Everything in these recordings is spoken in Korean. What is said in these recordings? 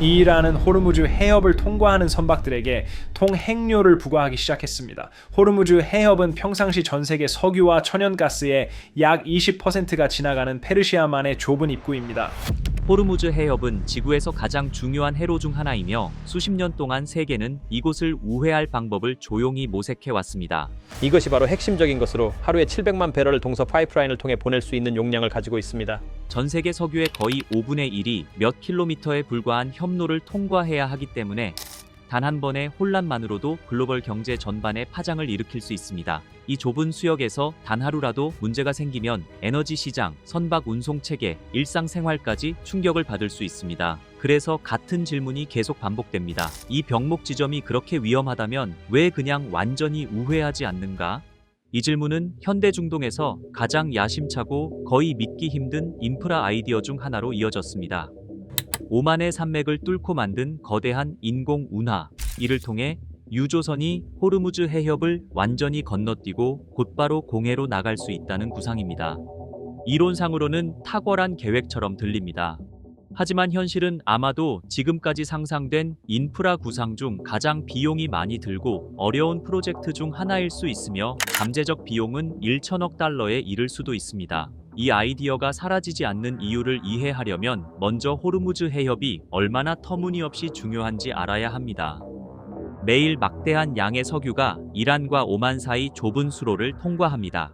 이란은 호르무즈 해협을 통과하는 선박들에게 통행료를 부과하기 시작했습니다. 호르무즈 해협은 평상시 전 세계 석유와 천연가스의 약 20%가 지나가는 페르시아만의 좁은 입구입니다. 호르무즈 해협은 지구에서 가장 중요한 해로 중 하나이며 수십 년 동안 세계는 이곳을 우회할 방법을 조용히 모색해왔습니다. 이것이 바로 핵심적인 것으로 하루에 700만 배럴을 동서 파이프라인을 통해 보낼 수 있는 용량을 가지고 있습니다. 전 세계 석유의 거의 5분의 1이 몇 킬로미터에 불과한 협로를 통과해야 하기 때문에 단 한 번의 혼란만으로도 글로벌 경제 전반에 파장을 일으킬 수 있습니다. 이 좁은 수역에서 단 하루라도 문제가 생기면 에너지 시장, 선박 운송 체계, 일상생활까지 충격을 받을 수 있습니다. 그래서 같은 질문이 계속 반복됩니다. 이 병목 지점이 그렇게 위험하다면 왜 그냥 완전히 우회하지 않는가? 이 질문은 현대 중동에서 가장 야심차고 거의 믿기 힘든 인프라 아이디어 중 하나로 이어졌습니다. 오만의 산맥을 뚫고 만든 거대한 인공 운하, 이를 통해 유조선이 호르무즈 해협을 완전히 건너뛰고 곧바로 공해로 나갈 수 있다는 구상입니다. 이론상으로는 탁월한 계획처럼 들립니다. 하지만 현실은 아마도 지금까지 상상된 인프라 구상 중 가장 비용이 많이 들고 어려운 프로젝트 중 하나일 수 있으며 잠재적 비용은 1천억 달러에 이를 수도 있습니다. 이 아이디어가 사라지지 않는 이유를 이해하려면 먼저 호르무즈 해협이 얼마나 터무니없이 중요한지 알아야 합니다. 매일 막대한 양의 석유가 이란과 오만 사이 좁은 수로를 통과합니다.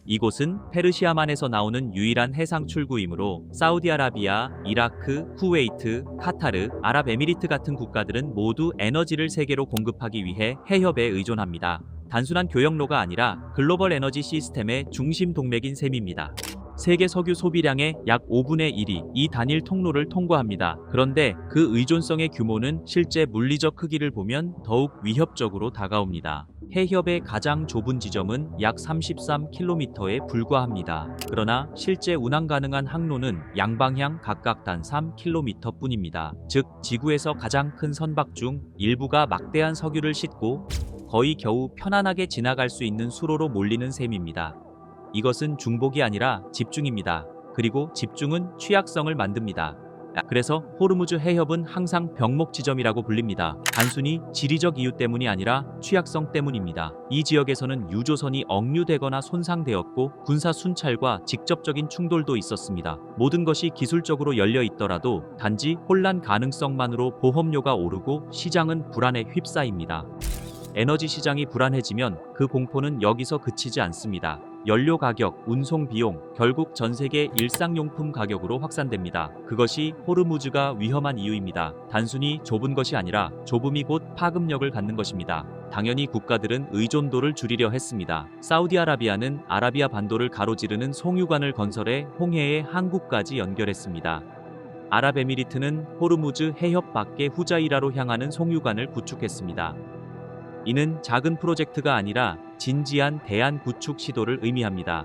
이곳은 페르시아만에서 나오는 유일한 해상 출구이므로 사우디아라비아, 이라크, 쿠웨이트, 카타르, 아랍에미리트 같은 국가들은 모두 에너지를 세계로 공급하기 위해 해협에 의존합니다. 단순한 교역로가 아니라 글로벌 에너지 시스템의 중심 동맥인 셈입니다. 세계 석유 소비량의 약 5분의 1이 이 단일 통로를 통과합니다. 그런데 그 의존성의 규모는 실제 물리적 크기를 보면 더욱 위협적으로 다가옵니다. 해협의 가장 좁은 지점은 약 33km에 불과합니다. 그러나 실제 운항 가능한 항로는 양방향 각각 단 3km 뿐입니다. 즉, 지구에서 가장 큰 선박 중 일부가 막대한 석유를 싣고 거의 겨우 편안하게 지나갈 수 있는 수로로 몰리는 셈입니다. 이것은 중복이 아니라 집중입니다. 그리고 집중은 취약성을 만듭니다. 그래서 호르무즈 해협은 항상 병목 지점이라고 불립니다. 단순히 지리적 이유 때문이 아니라 취약성 때문입니다. 이 지역에서는 유조선이 억류되거나 손상되었고 군사 순찰과 직접적인 충돌도 있었습니다. 모든 것이 기술적으로 열려 있더라도 단지 혼란 가능성만으로 보험료가 오르고 시장은 불안에 휩싸입니다. 에너지 시장이 불안해지면 그 공포는 여기서 그치지 않습니다. 연료 가격, 운송 비용, 결국 전 세계 일상용품 가격으로 확산됩니다. 그것이 호르무즈가 위험한 이유입니다. 단순히 좁은 것이 아니라 좁음이 곧 파급력을 갖는 것입니다. 당연히 국가들은 의존도를 줄이려 했습니다. 사우디아라비아는 아라비아 반도를 가로지르는 송유관을 건설해 홍해의 항구까지 연결했습니다. 아랍에미리트는 호르무즈 해협 밖의 후자이라로 향하는 송유관을 구축했습니다. 이는 작은 프로젝트가 아니라 진지한 대안 구축 시도를 의미합니다.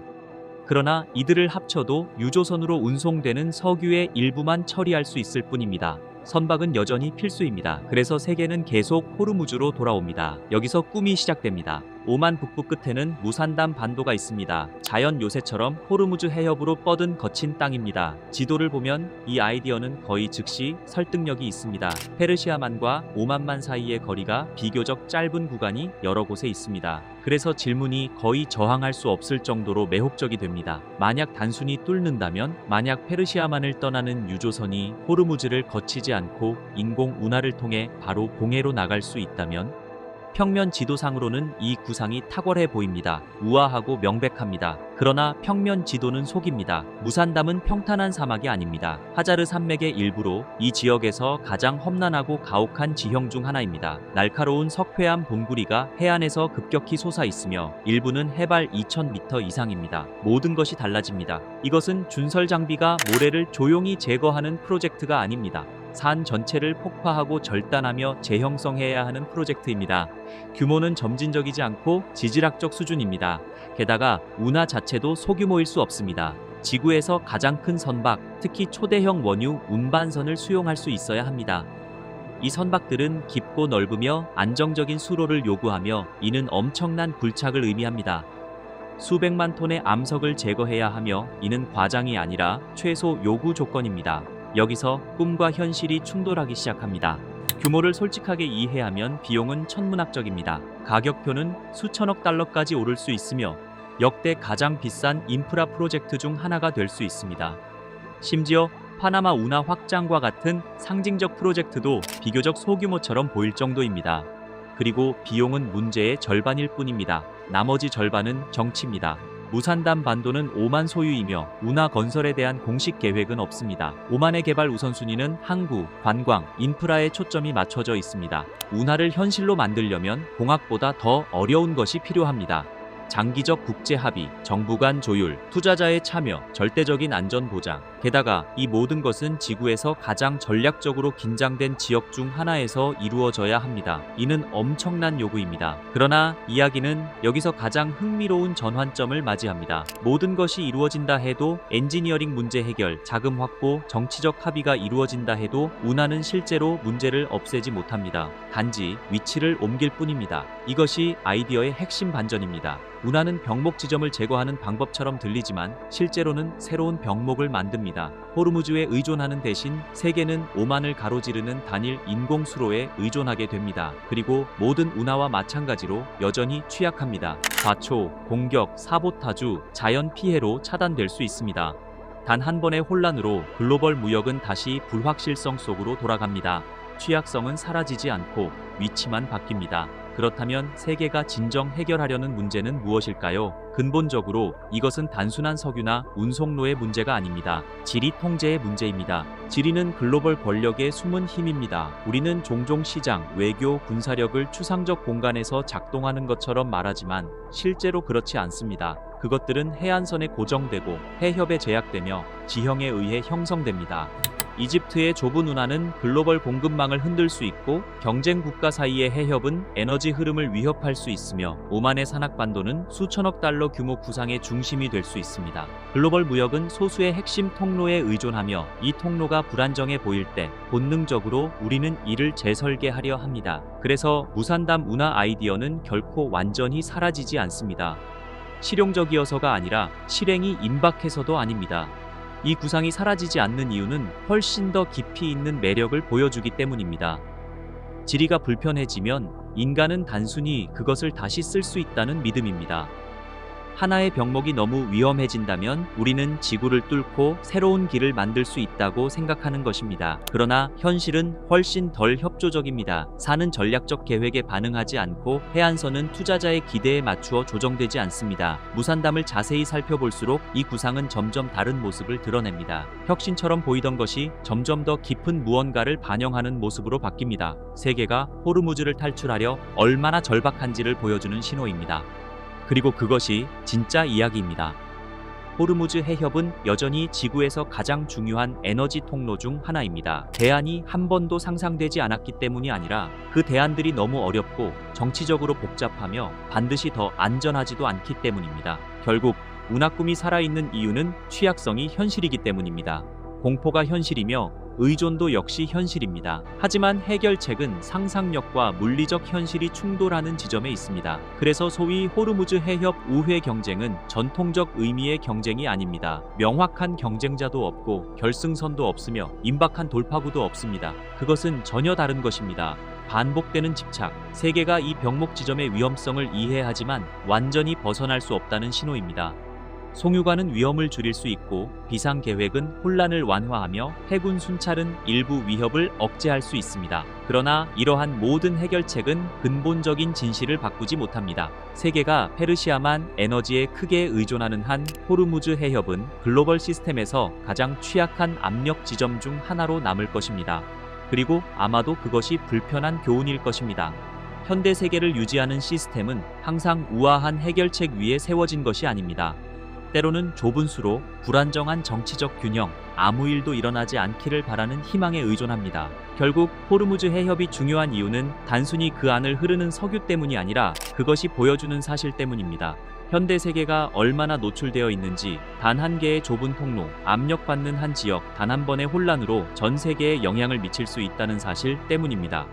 그러나 이들을 합쳐도 유조선으로 운송되는 석유의 일부만 처리할 수 있을 뿐입니다. 선박은 여전히 필수입니다. 그래서 세계는 계속 호르무즈로 돌아옵니다. 여기서 꿈이 시작됩니다. 오만 북부 끝에는 무산담 반도가 있습니다. 자연 요새처럼 호르무즈 해협으로 뻗은 거친 땅입니다. 지도를 보면 이 아이디어는 거의 즉시 설득력이 있습니다. 페르시아만과 오만만 사이의 거리가 비교적 짧은 구간이 여러 곳에 있습니다. 그래서 질문이 거의 저항할 수 없을 정도로 매혹적이 됩니다. 만약 단순히 뚫는다면, 만약 페르시아만을 떠나는 유조선이 호르무즈를 거치지 않고 인공 운하를 통해 바로 공해로 나갈 수 있다면, 평면 지도상으로는 이 구상이 탁월해 보입니다. 우아하고 명백합니다. 그러나 평면 지도는 속입니다. 무산담은 평탄한 사막이 아닙니다. 하자르 산맥의 일부로 이 지역에서 가장 험난하고 가혹한 지형 중 하나입니다. 날카로운 석회암 봉구리가 해안에서 급격히 솟아 있으며 일부는 해발 2000m 이상입니다. 모든 것이 달라집니다. 이것은 준설 장비가 모래를 조용히 제거하는 프로젝트가 아닙니다. 산 전체를 폭파하고 절단하며 재형성해야 하는 프로젝트입니다. 규모는 점진적이지 않고 지질학적 수준입니다. 게다가 운하 자체도 소규모일 수 없습니다. 지구에서 가장 큰 선박, 특히 초대형 원유 운반선을 수용할 수 있어야 합니다. 이 선박들은 깊고 넓으며 안정적인 수로를 요구하며 이는 엄청난 굴착을 의미합니다. 수백만 톤의 암석을 제거해야 하며 이는 과장이 아니라 최소 요구 조건입니다. 여기서 꿈과 현실이 충돌하기 시작합니다. 규모를 솔직하게 이해하면 비용은 천문학적입니다. 가격표는 수천억 달러까지 오를 수 있으며 역대 가장 비싼 인프라 프로젝트 중 하나가 될 수 있습니다. 심지어 파나마 운하 확장과 같은 상징적 프로젝트도 비교적 소규모처럼 보일 정도입니다. 그리고 비용은 문제의 절반일 뿐입니다. 나머지 절반은 정치입니다. 무산담 반도는 오만 소유이며 운하 건설에 대한 공식 계획은 없습니다. 오만의 개발 우선순위는 항구, 관광, 인프라에 초점이 맞춰져 있습니다. 운하를 현실로 만들려면 공학보다 더 어려운 것이 필요합니다. 장기적 국제 합의, 정부 간 조율, 투자자의 참여, 절대적인 안전 보장. 게다가 이 모든 것은 지구에서 가장 전략적으로 긴장된 지역 중 하나에서 이루어져야 합니다. 이는 엄청난 요구입니다. 그러나 이야기는 여기서 가장 흥미로운 전환점을 맞이합니다. 모든 것이 이루어진다 해도 엔지니어링 문제 해결, 자금 확보, 정치적 합의가 이루어진다 해도 운하는 실제로 문제를 없애지 못합니다. 단지 위치를 옮길 뿐입니다. 이것이 아이디어의 핵심 반전입니다. 운하는 병목 지점을 제거하는 방법처럼 들리지만 실제로는 새로운 병목을 만듭니다. 호르무즈에 의존하는 대신 세계는 오만을 가로지르는 단일 인공 수로에 의존하게 됩니다. 그리고 모든 운하와 마찬가지로 여전히 취약합니다. 과초, 공격, 사보타주, 자연 피해로 차단될 수 있습니다. 단 한 번의 혼란으로 글로벌 무역은 다시 불확실성 속으로 돌아갑니다. 취약성은 사라지지 않고 위치만 바뀝니다. 그렇다면 세계가 진정 해결하려는 문제는 무엇일까요? 근본적으로 이것은 단순한 석유나 운송로의 문제가 아닙니다. 지리 통제의 문제입니다. 지리는 글로벌 권력의 숨은 힘입니다. 우리는 종종 시장, 외교, 군사력을 추상적 공간에서 작동하는 것처럼 말하지만 실제로 그렇지 않습니다. 그것들은 해안선에 고정되고 해협에 제약되며 지형에 의해 형성됩니다. 이집트의 좁은 운하는 글로벌 공급망을 흔들 수 있고 경쟁 국가 사이의 해협은 에너지 흐름을 위협할 수 있으며 오만의 산악반도는 수천억 달러 규모 구상의 중심이 될 수 있습니다. 글로벌 무역은 소수의 핵심 통로에 의존하며 이 통로가 불안정해 보일 때 본능적으로 우리는 이를 재설계하려 합니다. 그래서 무산담 운하 아이디어는 결코 완전히 사라지지 않습니다. 실용적이어서가 아니라 실행이 임박해서도 아닙니다. 이 구상이 사라지지 않는 이유는 훨씬 더 깊이 있는 매력을 보여주기 때문입니다. 지리가 불편해지면 인간은 단순히 그것을 다시 쓸 수 있다는 믿음입니다. 하나의 병목이 너무 위험해진다면 우리는 지구를 뚫고 새로운 길을 만들 수 있다고 생각하는 것입니다. 그러나 현실은 훨씬 덜 협조적입니다. 산은 전략적 계획에 반응하지 않고 해안선은 투자자의 기대에 맞추어 조정되지 않습니다. 무산담을 자세히 살펴볼수록 이 구상은 점점 다른 모습을 드러냅니다. 혁신처럼 보이던 것이 점점 더 깊은 무언가를 반영하는 모습으로 바뀝니다. 세계가 호르무즈를 탈출하려 얼마나 절박한지를 보여주는 신호입니다. 그리고 그것이 진짜 이야기입니다. 호르무즈 해협은 여전히 지구에서 가장 중요한 에너지 통로 중 하나입니다. 대안이 한 번도 상상되지 않았기 때문이 아니라 그 대안들이 너무 어렵고 정치적으로 복잡하며 반드시 더 안전하지도 않기 때문입니다. 결국 운하 꿈이 살아있는 이유는 취약성이 현실이기 때문입니다. 공포가 현실이며 의존도 역시 현실입니다. 하지만 해결책은 상상력과 물리적 현실이 충돌하는 지점에 있습니다. 그래서 소위 호르무즈 해협 우회 경쟁은 전통적 의미의 경쟁이 아닙니다. 명확한 경쟁자도 없고 결승선도 없으며 임박한 돌파구도 없습니다. 그것은 전혀 다른 것입니다. 반복되는 집착, 세계가 이 병목 지점의 위험성을 이해하지만 완전히 벗어날 수 없다는 신호입니다. 송유관은 위험을 줄일 수 있고 비상계획은 혼란을 완화하며 해군 순찰은 일부 위협을 억제할 수 있습니다. 그러나 이러한 모든 해결책은 근본적인 진실을 바꾸지 못합니다. 세계가 페르시아만 에너지에 크게 의존하는 한 호르무즈 해협은 글로벌 시스템에서 가장 취약한 압력 지점 중 하나로 남을 것입니다. 그리고 아마도 그것이 불편한 교훈일 것입니다. 현대 세계를 유지하는 시스템은 항상 우아한 해결책 위에 세워진 것이 아닙니다. 때로는 좁은 수로 불안정한 정치적 균형, 아무 일도 일어나지 않기를 바라는 희망에 의존합니다. 결국 호르무즈 해협이 중요한 이유는 단순히 그 안을 흐르는 석유 때문이 아니라 그것이 보여주는 사실 때문입니다. 현대 세계가 얼마나 노출되어 있는지, 단 한 개의 좁은 통로, 압력받는 한 지역, 단 한 번의 혼란으로 전 세계에 영향을 미칠 수 있다는 사실 때문입니다.